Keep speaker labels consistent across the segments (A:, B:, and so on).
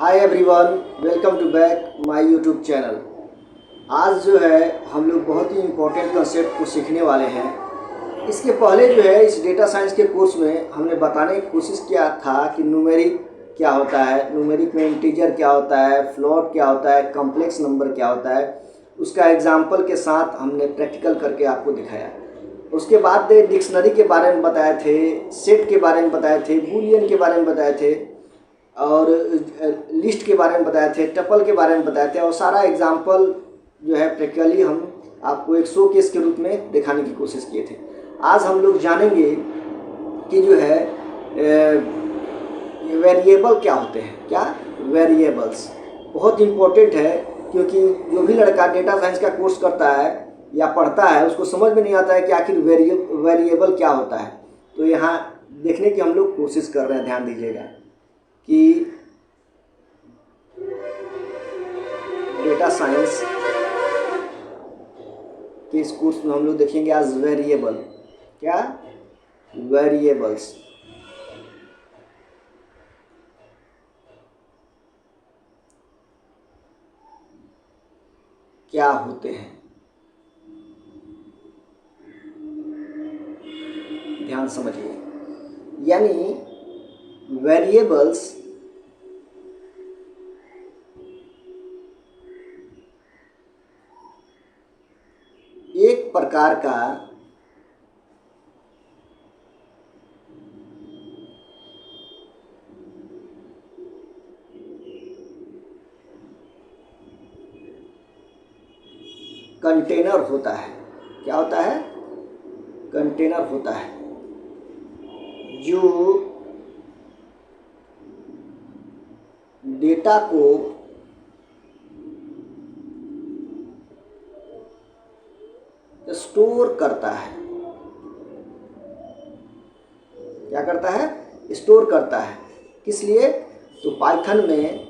A: Hi everyone, welcome to back my YouTube channel. आज जो है हम लोग बहुत ही इम्पोर्टेंट कंसेप्ट को सीखने वाले हैं। इसके पहले जो है इस डेटा साइंस के कोर्स में हमने बताने की कोशिश किया था कि न्यूमेरिक क्या होता है, न्यूमेरिक में इंटीजर क्या होता है, फ्लोट क्या होता है, कॉम्प्लेक्स नंबर क्या होता है। उसका एग्जाम्पल के साथ हमने प्रैक्टिकल करके आपको दिखाया। उसके बाद डिक्शनरी के बारे में बताए थे, सेट के बारे में बताए थे, बूलियन के बारे में बताए थे और लिस्ट के बारे में बताए थे, टपल के बारे में बताए थे और सारा एग्जाम्पल जो है प्रैक्टिकली हम आपको एक शो केस के रूप में दिखाने की कोशिश किए थे। आज हम लोग जानेंगे कि जो है वेरिएबल क्या होते हैं। क्या वेरिएबल्स बहुत इम्पोर्टेंट है, क्योंकि जो भी लड़का डेटा साइंस का कोर्स करता है या पढ़ता है उसको समझ में नहीं आता है कि आखिर वेरिएबल क्या होता है। तो यहाँ देखने की हम लोग कोशिश कर रहे हैं। ध्यान दीजिएगा कि डेटा साइंस के इस कोर्स में हम लोग देखेंगे आज वेरिएबल। क्या वेरिएबल्स क्या होते हैं, ध्यान समझिए। यानी वेरिएबल्स एक प्रकार का कंटेनर होता है। क्या होता है? कंटेनर होता है जो डेटा को स्टोर करता है। क्या करता है? स्टोर करता है। किस लिए? तो पाइथन में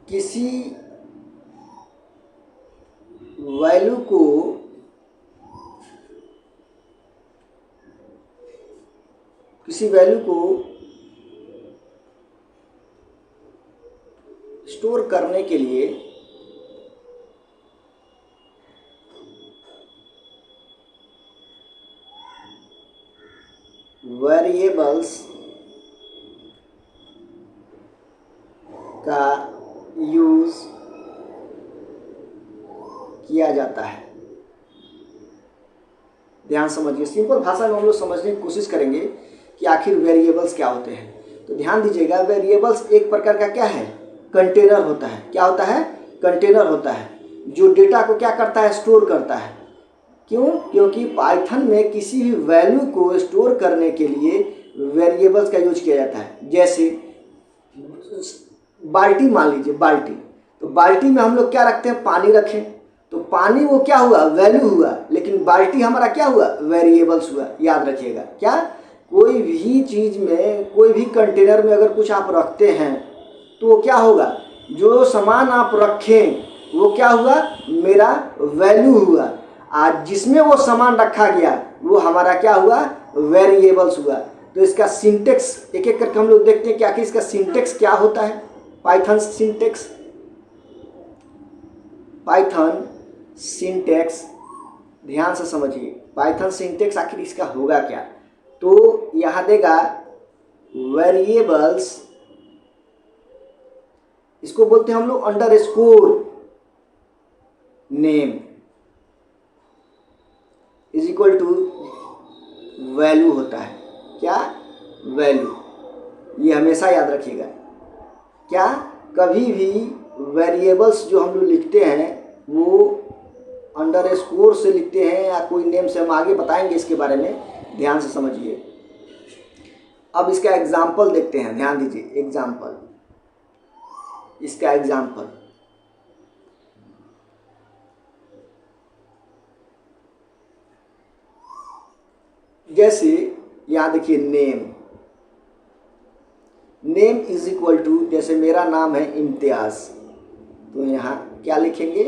A: किसी वैल्यू को स्टोर करने के लिए वेरिएबल्स का यूज किया जाता है। ध्यान समझिए। सिंपल भाषा में हम लोग समझने की कोशिश करेंगे कि आखिर वेरिएबल्स क्या होते हैं। तो ध्यान दीजिएगा, वेरिएबल्स एक प्रकार का क्या है? कंटेनर होता है। क्या होता है? कंटेनर होता है जो डेटा को क्या करता है? स्टोर करता है। क्यों? क्योंकि पाइथन में किसी भी वैल्यू को स्टोर करने के लिए वेरिएबल्स का यूज किया जाता है। जैसे बाल्टी, मान लीजिए बाल्टी। तो बाल्टी में हम लोग क्या रखते हैं? पानी रखें। तो पानी वो क्या हुआ? वैल्यू हुआ। लेकिन बाल्टी हमारा क्या हुआ? वेरिएबल्स हुआ। याद रखिएगा। क्या? कोई भी चीज़ में, कोई भी कंटेनर में अगर कुछ आप रखते हैं तो वो क्या होगा? जो सामान आप रखें वो क्या हुआ? मेरा वैल्यू हुआ। आज जिसमें वो सामान रखा गया वो हमारा क्या हुआ? वेरिएबल्स हुआ। तो इसका सिंटेक्स एक एक करके हम लोग देखते हैं कि आखिर इसका सिंटेक्स क्या होता है। पाइथन सिंटेक्स, ध्यान से समझिए। पाइथन सिंटेक्स आखिर इसका होगा क्या? तो यहाँ देगा वेरिएबल्स, इसको बोलते हैं हम लोग underscore name is equal to value होता है। क्या? वैल्यू। ये हमेशा याद रखिएगा। क्या? कभी भी वेरिएबल्स जो हम लोग लिखते हैं वो अंडरस्कोर से लिखते हैं या कोई नेम से। हम आगे बताएंगे इसके बारे में, ध्यान से समझिए। अब इसका एग्जाम्पल देखते हैं। ध्यान दीजिए, एग्जाम्पल, इसका एग्जाम्पल जैसे यहाँ देखिए नेम इज इक्वल टू, जैसे मेरा नाम है इम्तियाज़, तो यहाँ क्या लिखेंगे,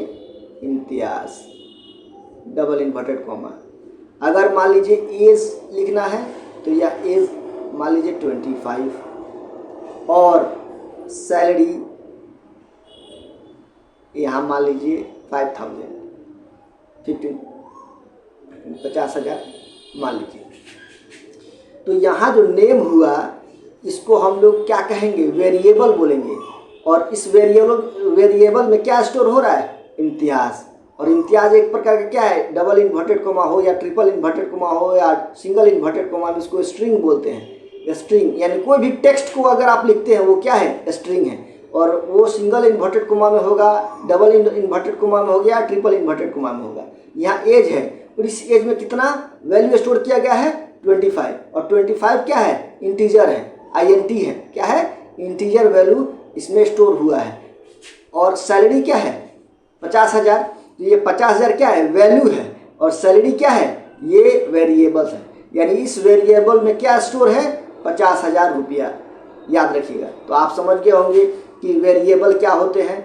A: इम्तियाज़, डबल इन्वर्टेड कॉमा। अगर मान लीजिए एज लिखना है तो यह एज मान लीजिए 25 और सैलरी यहाँ मान लीजिए 5000, 50,000 मान लीजिए। तो यहाँ जो नेम हुआ इसको हम लोग क्या कहेंगे, वेरिएबल बोलेंगे। और इस वेरिएबल में क्या स्टोर हो रहा है, इम्तियाज़। और इम्तियाज़ एक प्रकार का क्या है, डबल इन्वर्टेड कोमा हो या ट्रिपल इन्वर्टेड कोमा हो या सिंगल इन्वर्टेड कोमा में इसको स्ट्रिंग बोलते हैं। स्ट्रिंग यानी कोई भी टेक्स्ट को अगर आप लिखते हैं वो क्या है, स्ट्रिंग है। और वो सिंगल इन्वर्टेड कोमा में होगा, डबल इन्वर्टेड कोमा में हो गया, ट्रिपल इन्वर्टेड कोमा में होगा। यहाँ एज है और इस एज में कितना वैल्यू स्टोर किया गया है, 25। और 25 क्या है, इंटीजर है, INT है, क्या है, इंटीजर वैल्यू इसमें स्टोर हुआ है। और सैलरी क्या है, 50,000। तो ये 50,000 क्या है, वैल्यू है। और सैलरी क्या है, ये वेरिएबल्स है। यानी इस वेरिएबल में क्या स्टोर है, 50,000 रुपया। याद रखिएगा। तो आप समझ गए होंगे कि वेरिएबल क्या होते हैं।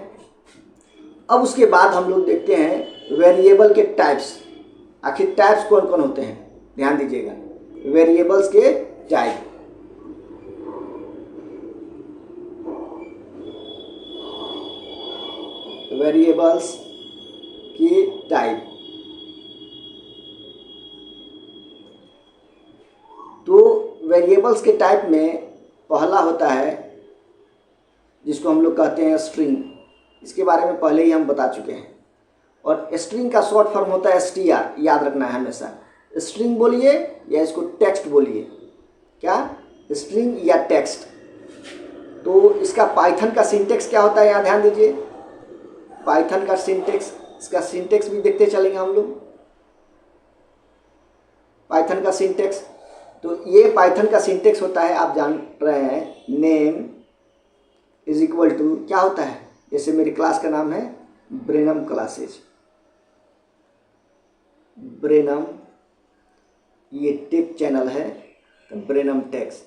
A: अब उसके बाद हम लोग देखते हैं वेरिएबल के टाइप्स। आखिर टाइप्स कौन कौन होते हैं, ध्यान दीजिएगा। वेरिएबल्स के टाइप, वेरिएबल्स की टाइप। तो वेरिएबल्स के टाइप में पहला होता है जिसको हम लोग कहते हैं स्ट्रिंग। इसके बारे में पहले ही हम बता चुके हैं। और स्ट्रिंग का शॉर्ट फॉर्म होता है STR, याद रखना है हमेशा। स्ट्रिंग बोलिए या इसको टेक्स्ट बोलिए, क्या, स्ट्रिंग या टेक्स्ट। तो इसका पाइथन का सिंटेक्स क्या होता है, यहाँ ध्यान दीजिए। पाइथन का सिंटेक्स, इसका सिंटेक्स भी देखते चलेंगे हम लोग। पाइथन का सिंटेक्स, तो ये पाइथन का सिंटेक्स होता है, आप जान रहे हैं, नेम इज इक्वल टू क्या होता है। जैसे मेरी क्लास का नाम है ब्रेनम क्लासेज, ब्रेनम, ये टेक चैनल है तो ब्रेनम टेक्स।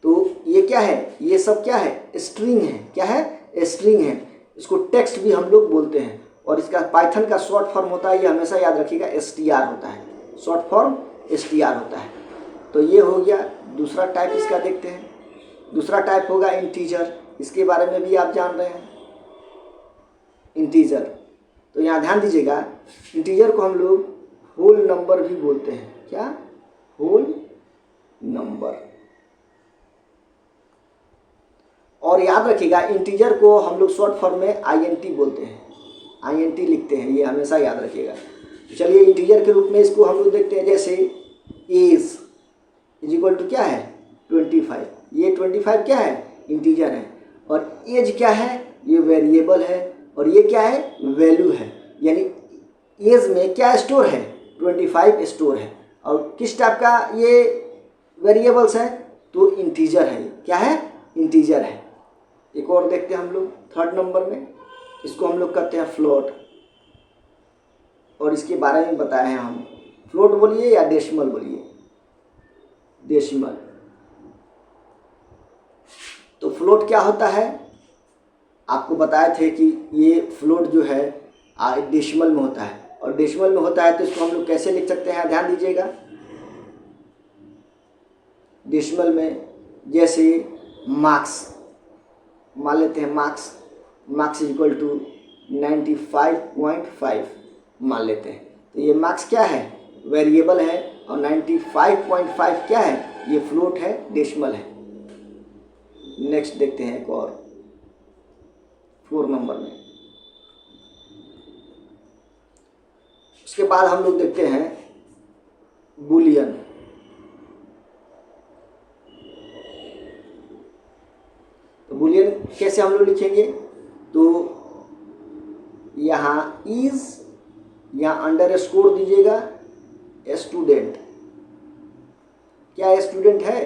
A: तो ये क्या है, ये सब क्या है, स्ट्रिंग है। क्या है, स्ट्रिंग है। इसको टेक्स्ट भी हम लोग बोलते हैं। और इसका पाइथन का शॉर्ट फॉर्म होता है, ये हमेशा याद रखिएगा, STR होता है। शॉर्ट फॉर्म STR होता है। तो ये हो गया। दूसरा टाइप इसका देखते हैं। दूसरा टाइप होगा इंटीजर। इसके बारे में भी आप जान रहे हैं, इंटीजर। तो यहाँ ध्यान दीजिएगा, इंटीजर को हम लोग होल नंबर भी बोलते हैं। क्या, होल नंबर। और याद रखिएगा, इंटीजर को हम लोग शॉर्ट फॉर्म में INT बोलते हैं, INT लिखते हैं, ये हमेशा याद रखिएगा। चलिए इंटीजर के रूप में इसको हम लोग देखते हैं। जैसे एज इज इक्वल टू क्या है, 25। ये 25 क्या है, इंटीजर है। और एज क्या है, ये वेरिएबल है। और ये क्या है, वैल्यू है। यानी एज में क्या स्टोर है, 25 स्टोर है। और किस टाइप का ये वेरिएबल्स है, तो इंटीजर है। क्या है, इंटीजर है। एक और देखते हैं हम लोग थर्ड नंबर में, इसको हम लोग कहते हैं फ्लोट। और इसके बारे में बताए हैं हम, फ्लोट बोलिए या डेसिमल बोलिए, डेसिमल। तो फ्लोट क्या होता है, आपको बताए थे कि ये फ्लोट जो है डेसिमल में होता है। और डेसिमल में होता है तो इसको हम लोग कैसे लिख सकते हैं, ध्यान दीजिएगा। डेसिमल में जैसे मार्क्स मान लेते हैं, मार्क्स इज इक्वल टू 95.5 मान लेते हैं। तो ये मार्क्स क्या है, वेरिएबल है। और 95.5 क्या है, ये फ्लोट है, डेसिमल है। नेक्स्ट देखते हैं एक और 4 नंबर में। उसके बाद हम लोग देखते हैं बुलियन। तो बुलियन कैसे हम लोग लिखेंगे, तो यहाँ इज, यहाँ अंडरस्कोर दीजिएगा, स्टूडेंट। क्या स्टूडेंट है,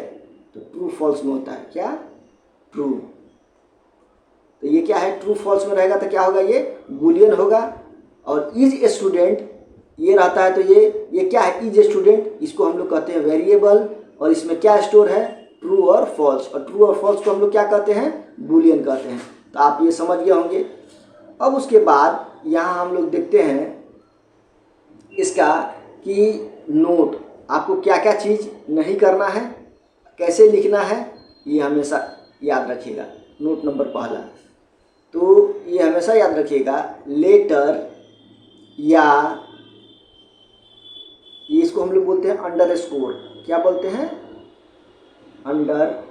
A: तो ट्रू फॉल्स में होता है। क्या, ट्रू। तो ये क्या है, ट्रू फॉल्स में रहेगा तो क्या होगा, ये बुलियन होगा। और इज स्टूडेंट ये रहता है तो ये क्या है, इज स्टूडेंट। इसको हम लोग कहते हैं वेरिएबल। और इसमें क्या स्टोर है, ट्रू और फॉल्स। और ट्रू और फॉल्स को हम लोग क्या कहते हैं, बुलियन कहते हैं। तो आप ये समझ गए होंगे। अब उसके बाद यहाँ हम लोग देखते हैं इसका कि नोट आपको क्या क्या चीज़ नहीं करना है, कैसे लिखना है, ये हमेशा याद रखिएगा। नोट नंबर पहला, तो ये हमेशा याद रखिएगा, लेटर या ये इसको हम लोग बोलते हैं अंडर स्कोर। क्या बोलते हैं? अंडर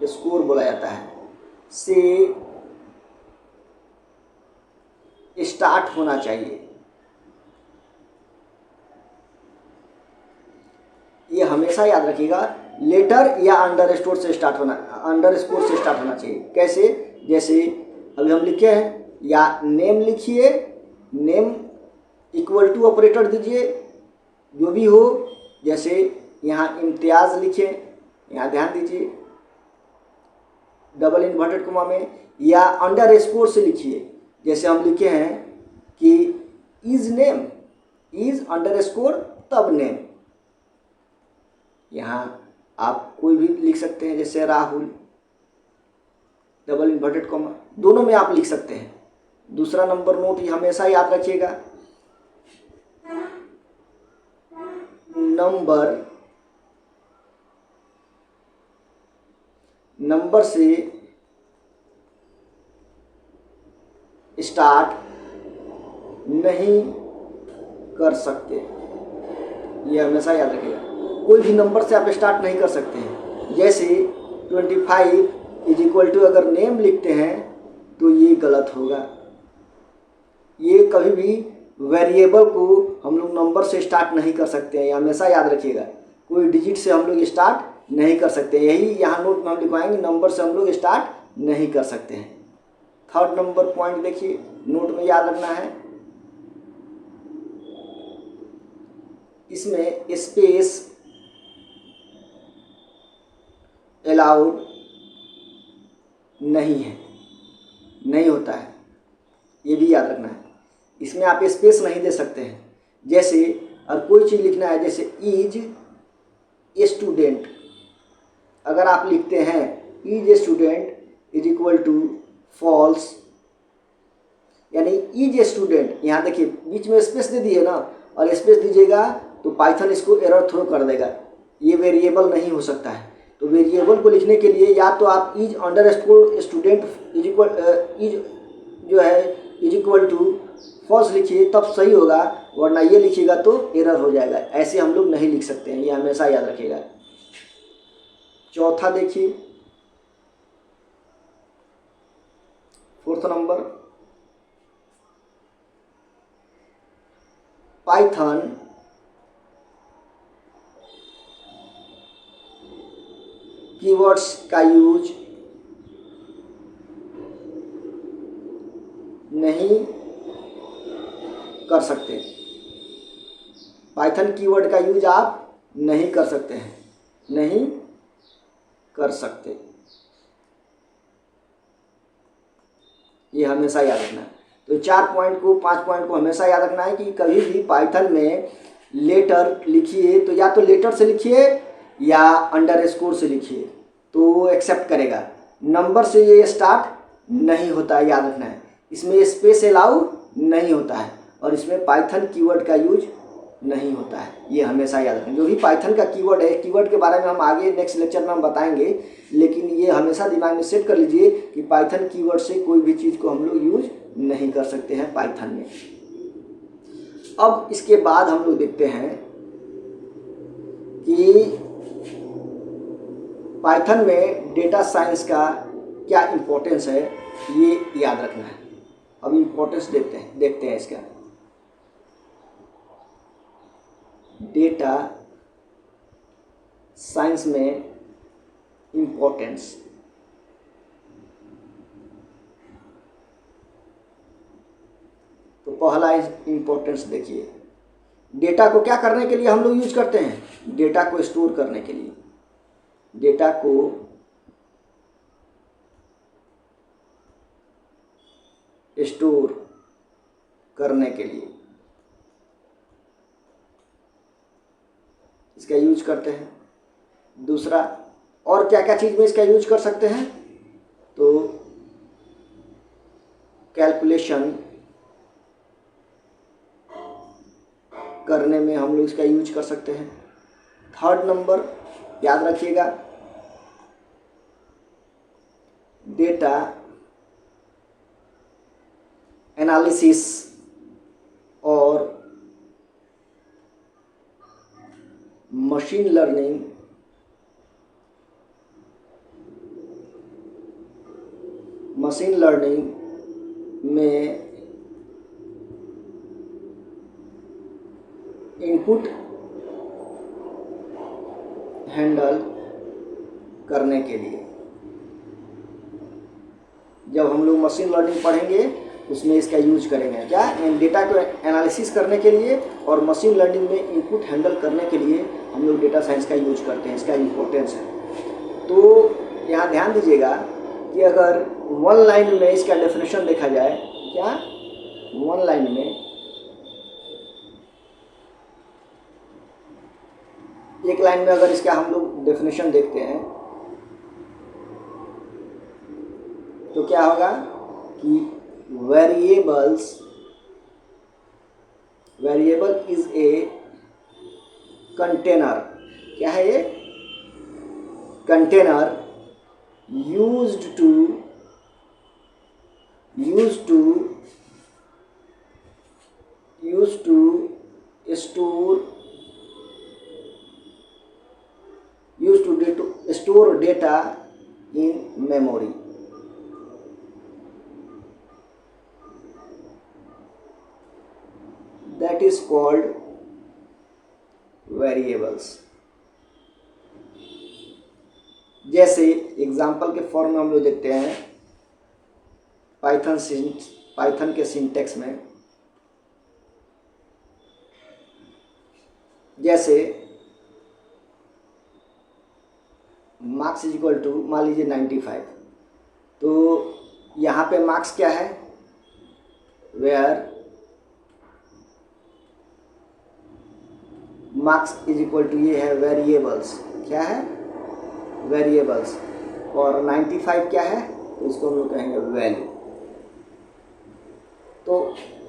A: स्कोर बोला जाता है, से स्टार्ट होना चाहिए। ये हमेशा याद रखिएगा, लेटर या अंडर स्कोर से स्टार्ट होना चाहिए। कैसे? जैसे अभी हम लिखे हैं, या नेम लिखिए, नेम इक्वल टू ऑपरेटर दीजिए, जो भी हो। जैसे यहाँ इम्तियाज़ लिखे, यहाँ ध्यान दीजिए डबल इन्वर्टेड कोमा में, या अंडर स्कोर से लिखिए। जैसे हम लिखे हैं कि is name, is under score तब नेम, यहाँ आप कोई भी लिख सकते हैं। जैसे राहुल डबल इन्वर्टेड कोमा, दोनों में आप लिख सकते हैं। दूसरा नंबर नोट ये हमेशा याद रखिएगा, नंबर से स्टार्ट नहीं कर सकते, ये हमेशा याद रखिएगा। कोई भी नंबर से आप स्टार्ट नहीं कर सकते हैं। जैसे 25 इज इक्वल टू अगर नेम लिखते हैं तो ये गलत होगा। ये कभी भी वेरिएबल को हम लोग नंबर से स्टार्ट नहीं कर सकते हैं, ये हमेशा याद रखिएगा। कोई डिजिट से हम लोग स्टार्ट नहीं कर सकते, यही यहाँ नोट में हम लिखवाएंगे, नंबर से हम लोग स्टार्ट नहीं कर सकते हैं। थर्ड नंबर पॉइंट देखिए, नोट में याद रखना है, इसमें स्पेस अलाउड नहीं है, नहीं होता है, ये भी याद रखना है। इसमें आप स्पेस नहीं दे सकते हैं। जैसे और कोई चीज़ लिखना है, जैसे इज ए स्टूडेंट, अगर आप लिखते हैं is a student is equal to false, यानी इज ए स्टूडेंट, यहाँ देखिए बीच में स्पेस दे दिए ना, और स्पेस दीजिएगा तो पाइथन इसको एरर थ्रो कर देगा, ये वेरिएबल नहीं हो सकता है। तो वेरिएबल को लिखने के लिए या तो आप is underscore student is equal to false लिखिए, तब सही होगा, वरना ये लिखिएगा तो एरर हो जाएगा। ऐसे हम लोग नहीं लिख सकते हैं, ये हमेशा याद रखिएगा। चौथा देखिए, फोर्थ नंबर, पाइथन कीवर्ड्स का यूज नहीं कर सकते। पाइथन कीवर्ड का यूज आप नहीं कर सकते हैं, नहीं कर सकते, ये हमेशा याद रखना है। तो 5 पॉइंट को हमेशा याद रखना है कि कभी भी पाइथन में लेटर लिखिए तो या तो लेटर से लिखिए या अंडर स्कोर से लिखिए, तो वो एक्सेप्ट करेगा। नंबर से ये स्टार्ट नहीं होता है, याद रखना है। इसमें स्पेस अलाउ नहीं होता है, और इसमें पाइथन कीवर्ड का यूज नहीं होता है, ये हमेशा याद रखें। जो भी पाइथन का कीवर्ड है, कीवर्ड के बारे में हम आगे नेक्स्ट लेक्चर में हम बताएंगे, लेकिन ये हमेशा दिमाग में सेट कर लीजिए कि पाइथन कीवर्ड से कोई भी चीज़ को हम लोग यूज नहीं कर सकते हैं पाइथन में। अब इसके बाद हम लोग देखते हैं कि पाइथन में डेटा साइंस का क्या इम्पोर्टेंस है, ये याद रखना है। अब इम्पोर्टेंस देखते हैं इसका। डेटा साइंस में इम्पोर्टेंस, तो पहला इम्पोर्टेंस देखिए, डेटा को क्या करने के लिए हम लोग यूज करते हैं? डेटा को स्टोर करने के लिए, डेटा को स्टोर करने के लिए इसका यूज करते हैं। दूसरा, और क्या क्या चीज़ में इसका यूज कर सकते हैं? तो कैलकुलेशन करने में हम लोग इसका यूज कर सकते हैं। थर्ड नंबर याद रखिएगा, डेटा एनालिसिस और मशीन लर्निंग में इनपुट हैंडल करने के लिए, जब हम लोग मशीन लर्निंग पढ़ेंगे उसमें इसका यूज करेंगे। क्या? डेटा को एनालिसिस करने के लिए और मशीन लर्निंग में इनपुट हैंडल करने के लिए हम लोग डेटा साइंस का यूज करते हैं। इसका इम्पोर्टेंस है। तो यहाँ ध्यान दीजिएगा कि अगर वन लाइन में इसका डेफिनेशन देखा जाए, क्या वन लाइन में एक लाइन में अगर इसका हम लोग डेफिनेशन देखते हैं तो क्या होगा कि वेरिएबल इज ए कंटेनर। क्या है ये? Container used to store data in memory। That is called variables। जैसे एग्जाम्पल के फॉर्म में हम लोग देखते हैं पाइथन के सिंटेक्स में, जैसे मार्क्स इज इक्वल टू मान लीजिए 95, तो यहाँ पे मार्क्स क्या है? Where marks is equal to ये है वेरिएबल्स। क्या है? वेरिएबल्स। और 95 क्या है? तो इसको हम लोग कहेंगे वैल्यू। तो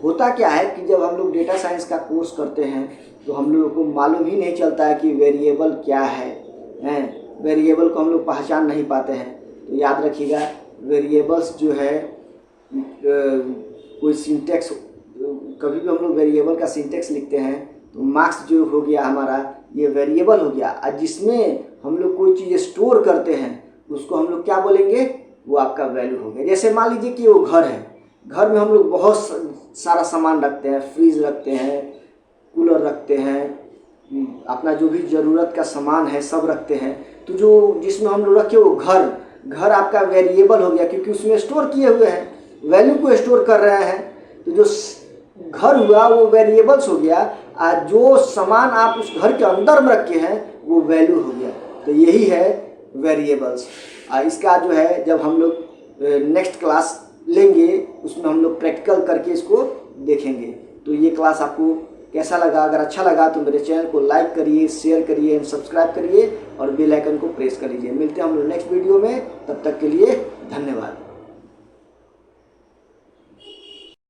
A: होता क्या है कि जब हम लोग डेटा साइंस का कोर्स करते हैं तो हम लोगों को मालूम ही नहीं चलता है कि वेरिएबल क्या है, वेरिएबल को हम लोग पहचान नहीं पाते हैं। तो याद रखिएगा, वेरिएबल्स जो है कोई सिंटेक्स, कभी भी हम लोग वेरिएबल का सिंटेक्स लिखते हैं तो मार्क्स जो हो गया हमारा ये वेरिएबल हो गया, और जिसमें हम लोग कोई चीज़ स्टोर करते हैं उसको हम लोग क्या बोलेंगे? वो आपका वैल्यू हो गया। जैसे मान लीजिए कि वो घर है, घर में हम लोग बहुत सारा सामान रखते हैं, फ्रिज रखते हैं, कूलर रखते हैं, अपना जो भी ज़रूरत का सामान है सब रखते हैं। तो जो जिसमें हम लोग रखे वो घर आपका वेरिएबल हो गया, क्योंकि उसमें स्टोर किए हुए हैं, वैल्यू को स्टोर कर रहे हैं। तो जो घर हुआ वो वेरिएबल्स हो गया, और जो सामान आप उस घर के अंदर में रखे हैं वो वैल्यू हो गया। तो यही है वेरिएबल्स। इसका जो है जब हम लोग नेक्स्ट क्लास लेंगे उसमें हम लोग प्रैक्टिकल करके इसको देखेंगे। तो ये क्लास आपको कैसा लगा? अगर अच्छा लगा तो मेरे चैनल को लाइक करिए, शेयर करिए एंड सब्सक्राइब करिए और बेल आइकन को प्रेस कर लीजिए। मिलते हैं हम लोग नेक्स्ट वीडियो में, तब तक के लिए धन्यवाद।